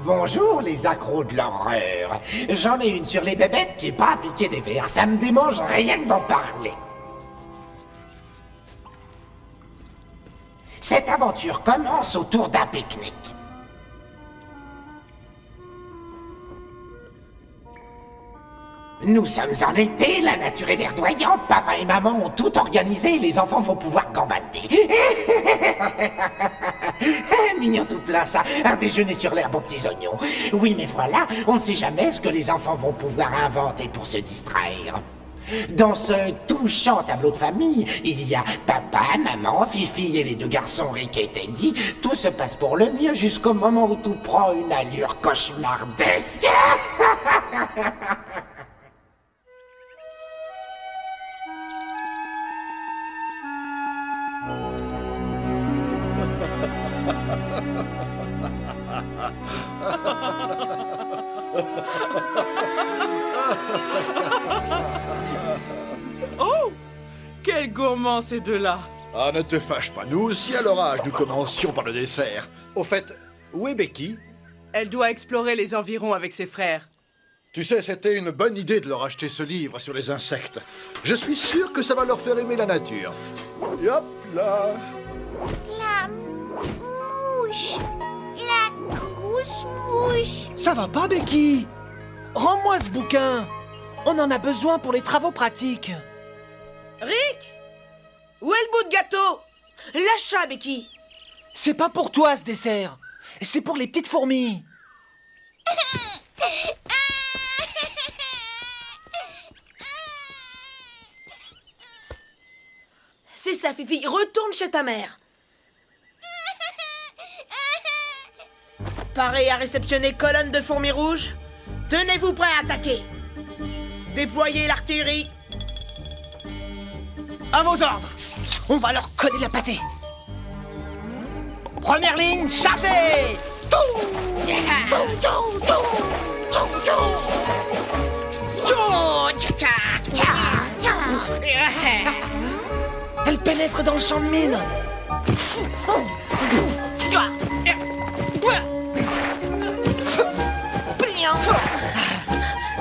Bonjour les accros de l'horreur. J'en ai une sur les bébêtes qui est pas à piquer des vers. Ça me démange rien que d'en parler. Cette aventure commence autour d'un pique-nique. Nous sommes en été, la nature est verdoyante, papa et maman ont tout organisé et les enfants vont pouvoir gambader. Mignon tout plein ça, un déjeuner sur l'herbe aux petits oignons. Oui mais voilà, on ne sait jamais ce que les enfants vont pouvoir inventer pour se distraire. Dans ce touchant tableau de famille, il y a papa, maman, Fifi et les deux garçons Rick et Teddy. Tout se passe pour le mieux jusqu'au moment où tout prend une allure cauchemardesque. Oh! Quels gourmands ces deux-là! Ah, ne te fâche pas, nous aussi à leur âge, nous commencions par le dessert. Au fait, où est Becky? Elle doit explorer les environs avec ses frères. Tu sais, c'était une bonne idée de leur acheter ce livre sur les insectes. Je suis sûr que ça va leur faire aimer la nature. Et hop là! La mouche. La grosse mouche. Ça va pas, Becky? Rends-moi ce bouquin. On en a besoin pour les travaux pratiques. Rick! Où est le bout de gâteau? Lâche ça, Becky! C'est pas pour toi, ce dessert. C'est pour les petites fourmis. C'est ça, Fifi. Retourne chez ta mère. Paré à réceptionner colonne de fourmis rouges. Tenez-vous prêts à attaquer. Déployez l'artillerie. À vos ordres. On va leur coller la pâtée. Première ligne, chargez! Elle pénètre dans le champ de mine.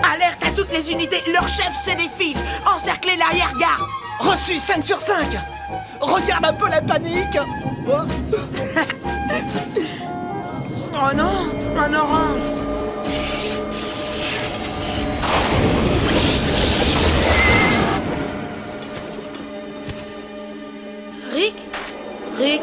Alerte à toutes les unités. Leur chef se défile. Encerclez l'arrière-garde. Reçu 5 sur 5. Regarde un peu la panique. Oh. Oh non, un orange. Rick? Rick?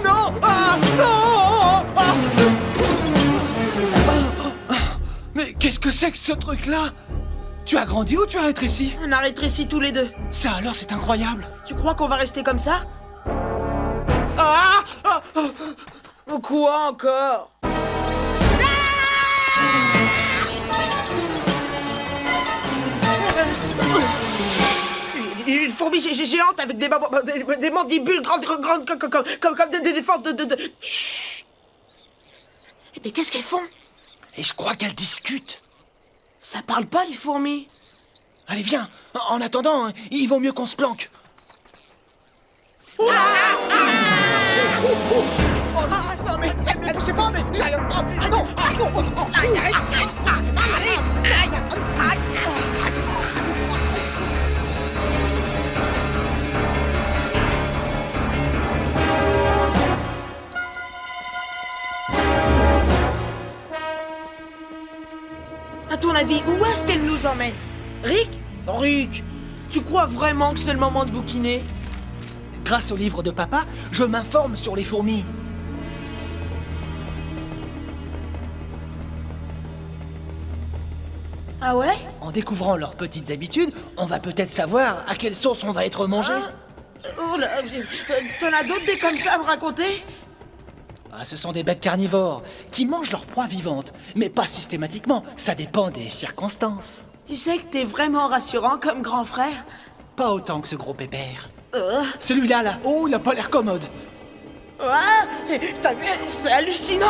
Non! Non! Mais qu'est-ce que c'est que ce truc-là? Tu as grandi ou tu as rétréci? On a rétréci tous les deux. Ça alors, c'est incroyable. Tu crois qu'on va rester comme ça? Ah! Quoi encore? Une fourmi géante avec des mandibules grandes comme des défenses de... Chut! Mais qu'est-ce qu'elles font? Et je crois qu'elles discutent. Ça parle pas, les fourmis. Allez, viens. En attendant, il vaut mieux qu'on se planque. Oh, non, mais ne poussez pas, mais... Ah non, ah non, À ton avis, où est-ce qu'elle nous emmène? Rick? Rick, tu crois vraiment que c'est le moment de bouquiner? Grâce au livre de papa, je m'informe sur les fourmis. Ah ouais? En découvrant leurs petites habitudes, on va peut-être savoir à quelle sauce on va être mangé. Oh là, t'en as d'autres des comme ça à me raconter? Ah, ce sont des bêtes carnivores qui mangent leur proie vivante, mais pas systématiquement, ça dépend des circonstances. Tu sais que t'es vraiment rassurant comme grand frère. Pas autant que ce gros pépère. Celui-là, là-haut, il a pas l'air commode. Ouais, t'as vu, c'est hallucinant.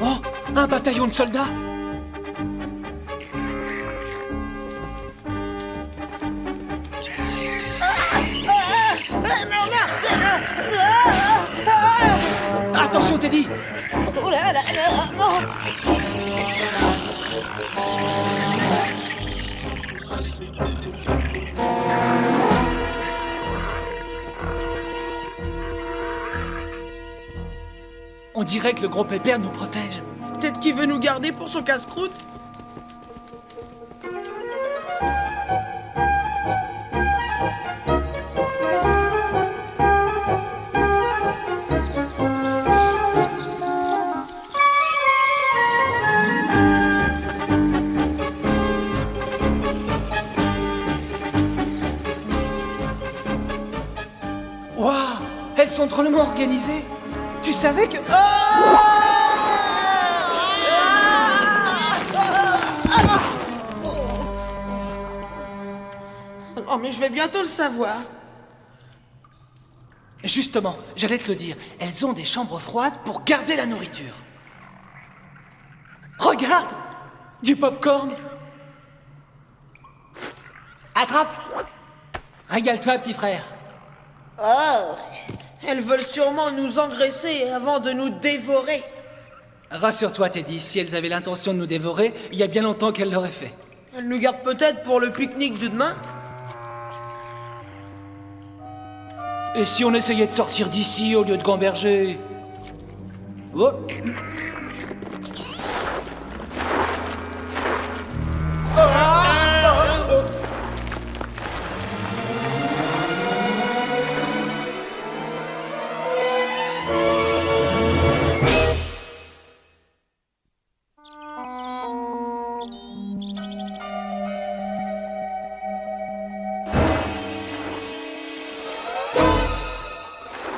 Oh, un bataillon de soldats. Attention, Teddy. Oh là là, non. On dirait que le gros pépère nous protège. Peut-être qu'il veut nous garder pour son casse-croûte. Waouh, elles sont drôlement organisées. Tu savais que... Oh, mais je vais bientôt le savoir. Justement, j'allais te le dire, elles ont des chambres froides pour garder la nourriture. Regarde, du popcorn. Attrape. Régale-toi, petit frère. Oh, elles veulent sûrement nous engraisser avant de nous dévorer. Rassure-toi, Teddy, si elles avaient l'intention de nous dévorer, il y a bien longtemps qu'elles l'auraient fait. Elles nous gardent peut-être pour le pique-nique de demain. Et si on essayait de sortir d'ici au lieu de gamberger? Oh.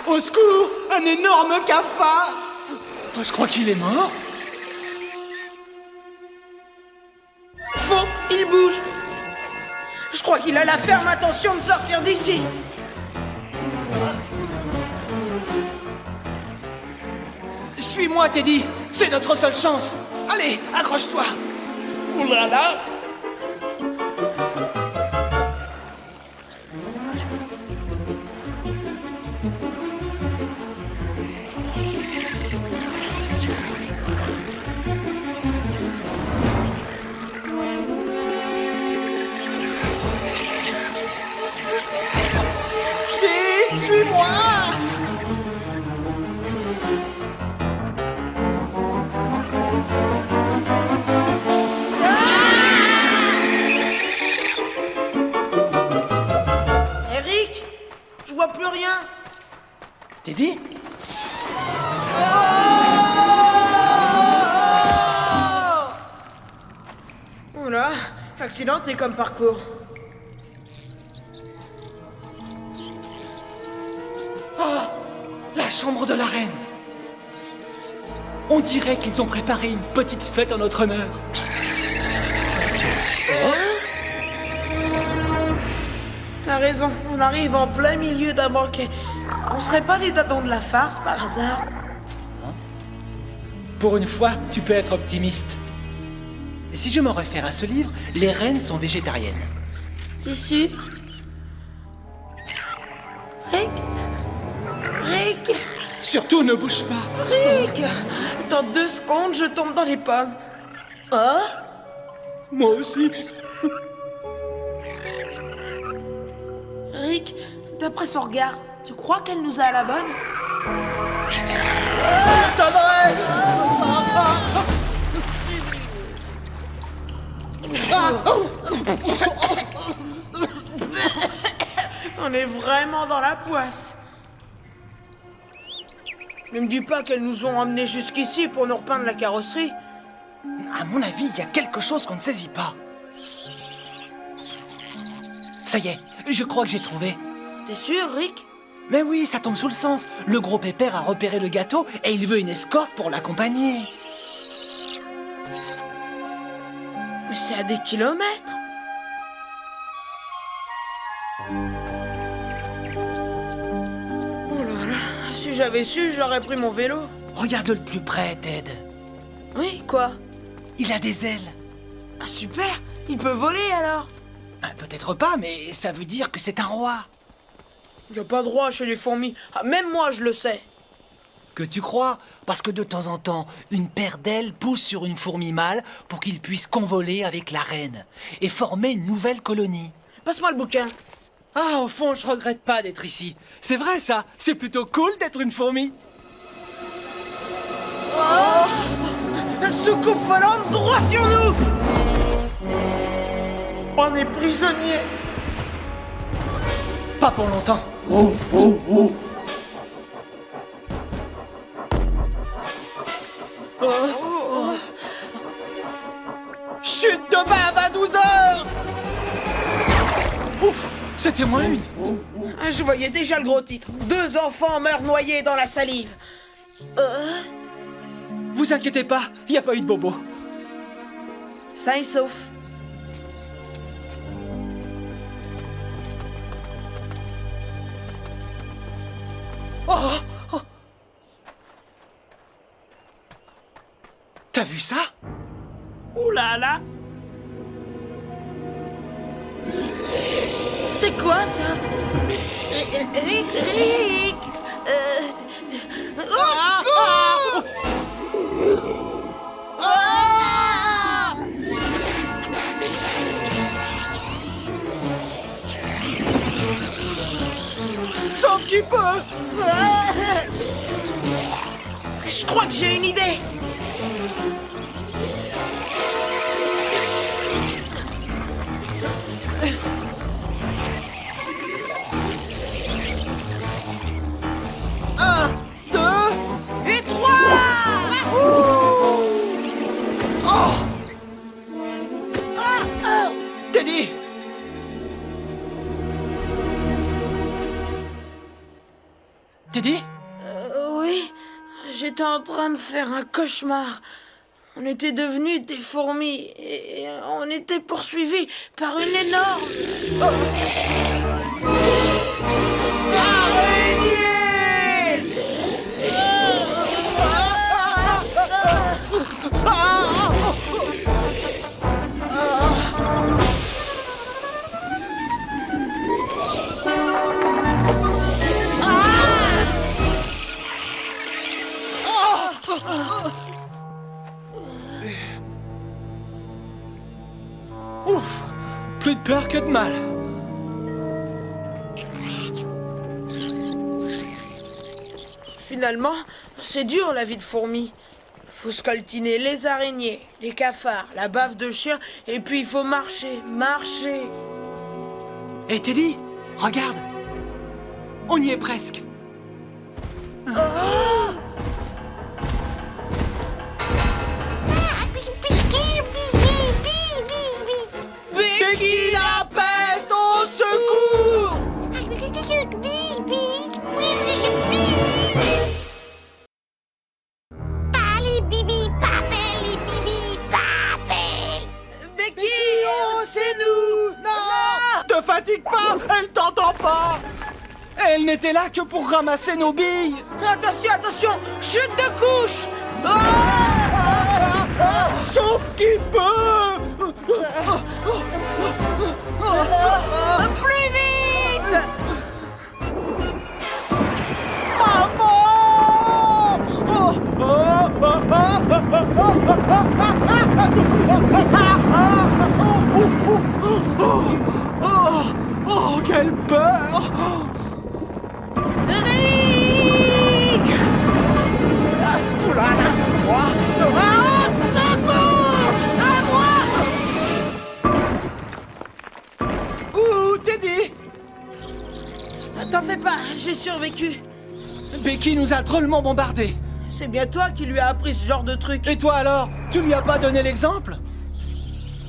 Au secours! Un énorme cafard! Oh, je crois qu'il est mort. Faux, il bouge. Je crois qu'il a la ferme intention de sortir d'ici. Suis-moi, Teddy! C'est notre seule chance! Allez, accroche-toi! Ouh là là! Vite, suis-moi! Eric, Teddy? Oula, accidenté comme parcours. La chambre de la reine. On dirait qu'ils ont préparé une petite fête en notre honneur. T'as raison, on arrive en plein milieu d'un banquet. On serait pas des dadons de la farce par hasard? Pour une fois, tu peux être optimiste. Si je me réfère à ce livre, les reines sont végétariennes. T'es sûr? Rick? Rick? Surtout ne bouge pas. Rick! Dans 2 secondes, je tombe dans les pommes. Oh? Moi aussi. Rick, d'après son regard, tu crois qu'elle nous a à la bonne? On est vraiment dans la poisse. Ne me dis pas qu'elles nous ont emmenés jusqu'ici pour nous repeindre la carrosserie. À mon avis, il y a quelque chose qu'on ne saisit pas. Ça y est, je crois que j'ai trouvé. T'es sûr, Rick? Mais oui, ça tombe sous le sens. Le gros pépère a repéré le gâteau et il veut une escorte pour l'accompagner. Mais c'est à des kilomètres. Oh là là, si j'avais su, j'aurais pris mon vélo. Regarde-le de plus près, Ted. Oui, quoi? Il a des ailes. Ah super, il peut voler alors. Ah, peut-être pas, mais ça veut dire que c'est un roi. J'ai pas droit chez les fourmis. Ah, même moi, je le sais. Que tu crois? Parce que de temps en temps, une paire d'ailes pousse sur une fourmi mâle pour qu'il puisse convoler avec la reine et former une nouvelle colonie. Passe-moi le bouquin. Ah, au fond, je regrette pas d'être ici. C'est vrai, ça. C'est plutôt cool d'être une fourmi. La soucoupe volante droit sur nous. On est prisonniers. Pas pour longtemps. Chute de bave à 12 heures. Ouf, c'était moins une. Ah, je voyais déjà le gros titre. 2 enfants meurent noyés dans la salive. Vous inquiétez pas, il n'y a pas eu de bobo. Sain et sauf. T'as vu ça? Ouh là là. C'est quoi ça? Rick! Au secours! Sauf qu'il peut. Je crois que j'ai une idée. Un, deux. Et 3! Teddy! Teddy? Oui, j'étais en train de faire un cauchemar. On était devenus des fourmis et on était poursuivis par une énorme... Ouf! Plus de peur que de mal. Finalement, c'est dur la vie de fourmi. Faut scoltiner les araignées, les cafards, la bave de chien, et puis il faut marcher, marcher. Hé Teddy, regarde! On y est presque. Becky la peste, au secours! Becky, oh, c'est nous! Non! Te fatigue pas, elle t'entend pas! Elle n'était là que pour ramasser nos billes! Attention, attention! Chute de couche! Sauf qui peut! Plus vite! Oh, quelle peur! Rick! Oulala! Secours! À moi! Ouh, Teddy! T'en fais pas, j'ai survécu. Becky nous a drôlement bombardés. C'est bien toi qui lui as appris ce genre de truc. Et toi alors? Tu lui as pas donné l'exemple?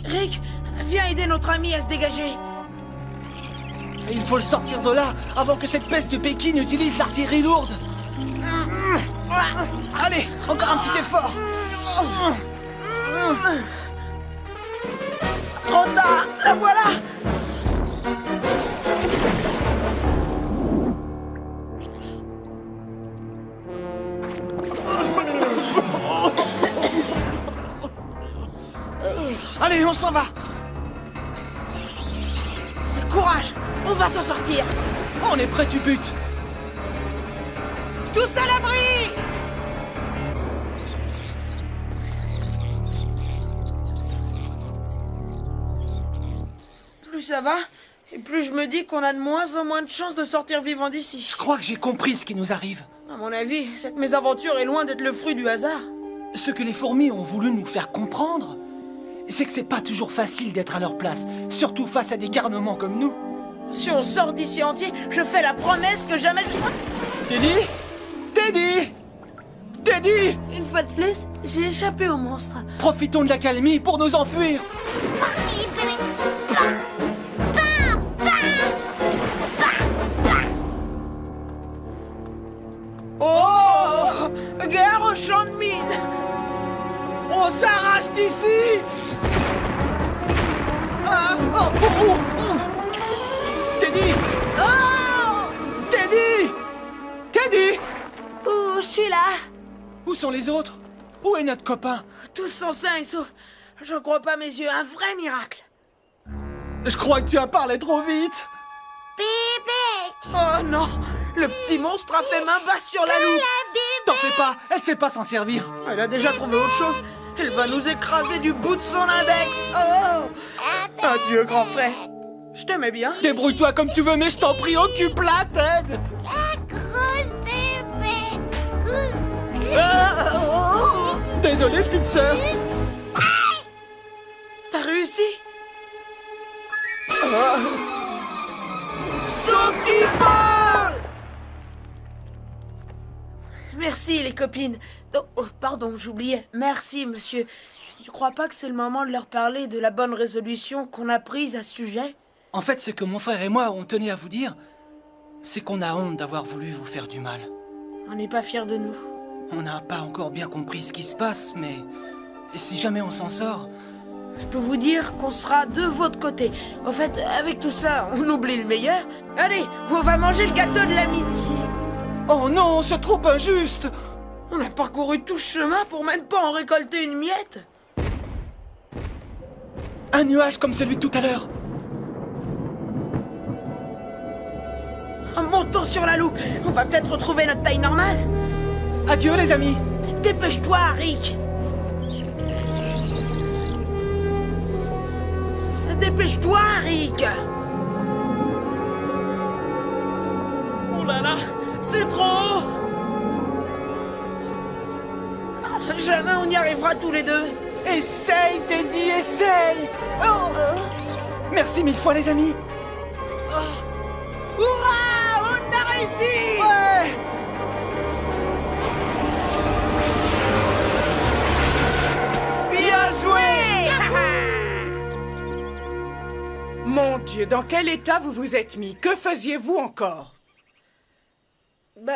Rick, viens aider notre ami à se dégager. Il faut le sortir de là avant que cette peste de Becky n'utilise l'artillerie lourde. Allez, encore un petit effort. Trop tard, la voilà! Allez, on s'en va. Courage, on va s'en sortir. On est près du but. Tous à l'abri! Plus ça va, et plus je me dis qu'on a de moins en moins de chances de sortir vivant d'ici. Je crois que j'ai compris ce qui nous arrive. À mon avis, cette mésaventure est loin d'être le fruit du hasard. Ce que les fourmis ont voulu nous faire comprendre, c'est que c'est pas toujours facile d'être à leur place, surtout face à des garnements comme nous. Si on sort d'ici entier, je fais la promesse que jamais... Teddy? Teddy? Teddy! Une fois de plus, j'ai échappé au monstre. Profitons de l'accalmie pour nous enfuir. Oh! Guerre au champ de mine! On s'arrache d'ici! Ah, oh, oh, oh. Teddy! Oh! Teddy! Teddy! Oh, je suis là! Où sont les autres? Où est notre copain? Tous sont sains et saufs. J'en crois pas mes yeux, un vrai miracle. Je crois que tu as parlé trop vite. Oh non! Le petit monstre a fait main basse sur la loupe. T'en fais pas, elle sait pas s'en servir. Elle a déjà trouvé autre chose. Elle va nous écraser du bout de son index. Oh! Adieu, grand frère. Je t'aimais bien. Débrouille-toi comme tu veux, mais je t'en prie, occupe-la, Ted. Désolé, petite sœur. T'as réussi? Sauf qui peut! Merci, les copines. Oh, pardon, j'oubliais. Merci, monsieur. Tu crois pas que c'est le moment de leur parler de la bonne résolution qu'on a prise à ce sujet? En fait, ce que mon frère et moi, on tenait à vous dire, c'est qu'on a honte d'avoir voulu vous faire du mal. On n'est pas fiers de nous. On n'a pas encore bien compris ce qui se passe, mais si jamais on s'en sort... Je peux vous dire qu'on sera de votre côté. Au fait, avec tout ça, on oublie le meilleur. Allez, on va manger le gâteau de l'amitié. Oh non, c'est trop injuste. On a parcouru tout ce chemin pour même pas en récolter une miette. Un nuage comme celui de tout à l'heure. Montons sur la loupe. On va peut-être retrouver notre taille normale. Adieu, les amis. Dépêche-toi, Rick. Dépêche-toi, Rick. Oh là là! C'est trop haut. Jamais on y arrivera tous les deux. Essaye, Teddy, essaye. Oh. Merci mille fois, les amis. Hurrah! On a réussi! Ouais. Dieu, dans quel état vous vous êtes mis? Que faisiez-vous encore? Bah,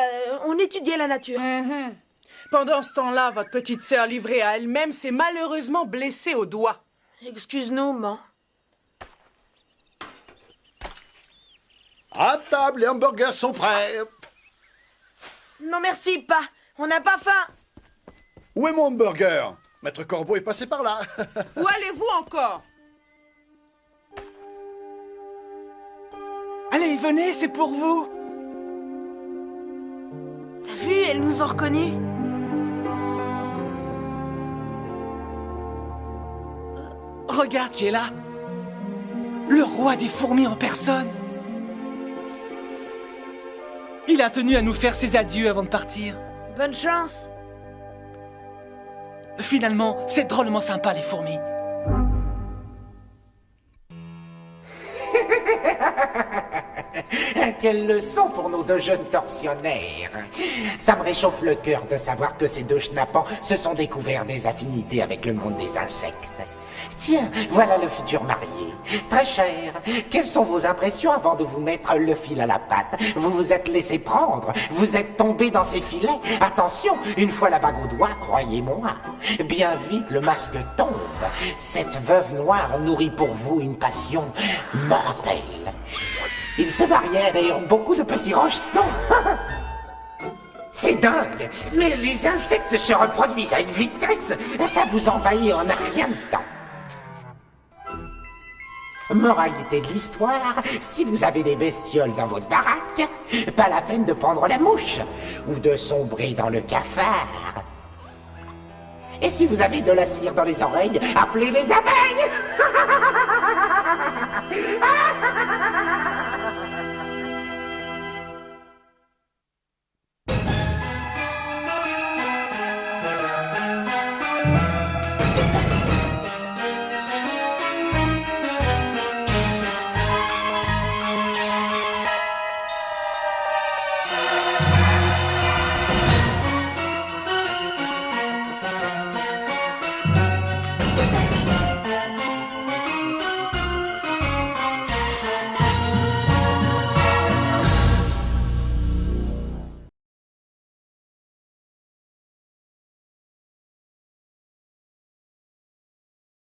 on étudiait la nature. Pendant ce temps-là, votre petite sœur livrée à elle-même s'est malheureusement blessée au doigt. Excuse-nous, man. À table, les hamburgers sont prêts. Non merci, pas. On n'a pas faim. Où est mon hamburger? Maître Corbeau est passé par là. Où allez-vous encore? Allez, venez, c'est pour vous. T'as vu, elles nous ont reconnus. Regarde qui est là. Le roi des fourmis en personne. Il a tenu à nous faire ses adieux avant de partir. Bonne chance. Finalement, c'est drôlement sympa, les fourmis. Quelle leçon pour nos deux jeunes tortionnaires. Ça me réchauffe le cœur de savoir que ces deux schnappants se sont découverts des affinités avec le monde des insectes. Tiens, voilà le futur marié. Très cher, quelles sont vos impressions avant de vous mettre le fil à la patte? Vous vous êtes laissé prendre, vous êtes tombé dans ces filets. Attention, une fois la bague au doigt, croyez-moi, bien vite le masque tombe. Cette veuve noire nourrit pour vous une passion mortelle. Ils se mariaient d'ailleurs beaucoup de petits rejetons. C'est dingue, mais les insectes se reproduisent à une vitesse, ça vous envahit en un rien de temps. Moralité de l'histoire, si vous avez des bestioles dans votre baraque, pas la peine de prendre la mouche, ou de sombrer dans le cafard. Et si vous avez de la cire dans les oreilles, appelez les abeilles.